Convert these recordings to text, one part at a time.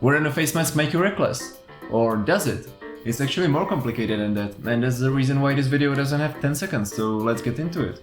Wearing a face mask make you reckless? Or does it? It's actually more complicated than that, and that's the reason why this video doesn't have 10 seconds, so let's get into it.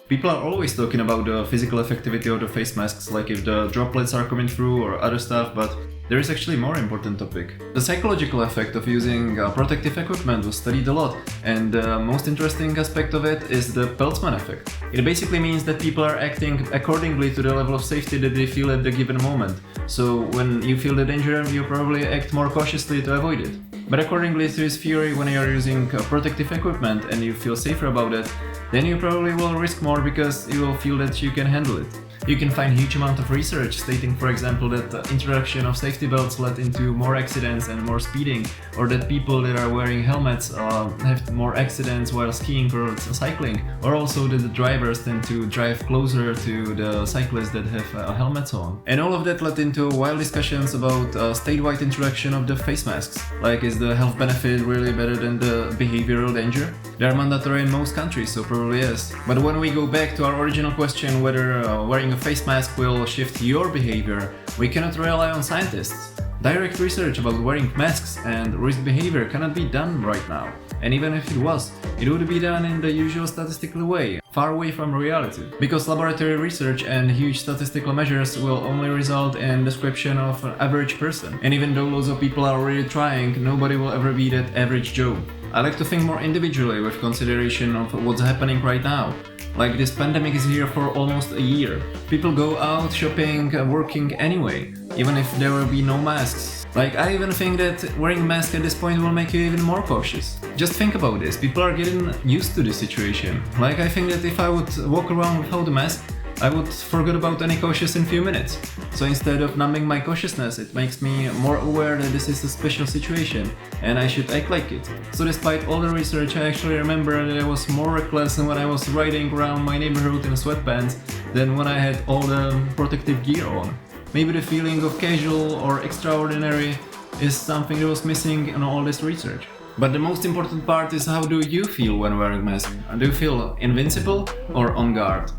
People are always talking about the physical effectivity of the face masks, like if the droplets are coming through or other stuff, but there is actually a more important topic. The psychological effect of using protective equipment was studied a lot, and the most interesting aspect of it is the Peltzman effect. It basically means that people are acting accordingly to the level of safety that they feel at the given moment. So when you feel the danger, you probably act more cautiously to avoid it. But accordingly to this theory, when you are using protective equipment and you feel safer about it, then you probably will risk more because you will feel that you can handle it. You can find huge amount of research stating, for example, that the introduction of safety belts led into more accidents and more speeding, or that people that are wearing helmets have more accidents while skiing or cycling, or also that the drivers tend to drive closer to the cyclists that have helmets on. And all of that led into wild discussions about statewide introduction of the face masks. Like, is the health benefit really better than the behavioral danger? They are mandatory in most countries, so probably yes. But when we go back to our original question whether wearing a face mask will shift your behavior, we cannot rely on scientists. Direct research about wearing masks and risk behavior cannot be done right now. And even if it was, it would be done in the usual statistical way, far away from reality. Because laboratory research and huge statistical measures will only result in description of an average person. And even though loads of people are already trying, nobody will ever be that average Joe. I like to think more individually with consideration of what's happening right now. Like, this pandemic is here for almost a year. People go out shopping, working anyway, even if there will be no masks. Like, I even think that wearing a mask at this point will make you even more cautious. Just think about this, people are getting used to this situation. Like, I think that if I would walk around without a mask, I would forget about any cautious in few minutes. So instead of numbing my cautiousness, it makes me more aware that this is a special situation and I should act like it. So despite all the research, I actually remember that I was more reckless when I was riding around my neighborhood in sweatpants than when I had all the protective gear on. Maybe the feeling of casual or extraordinary is something that was missing in all this research. But the most important part is, how do you feel when wearing a mask? Do you feel invincible or on guard?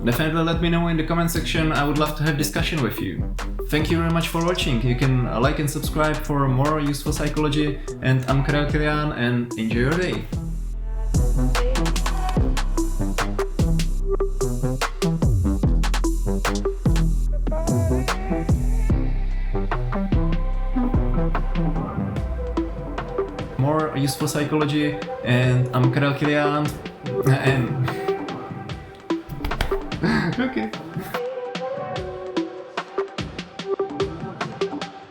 Definitely let me know in the comment section, I would love to have discussion with you. Thank you very much for watching, you can like and subscribe for more useful psychology, and I'm Karel Kilian, and enjoy your day! More useful psychology, and I'm Karel Kilian, and... Okay.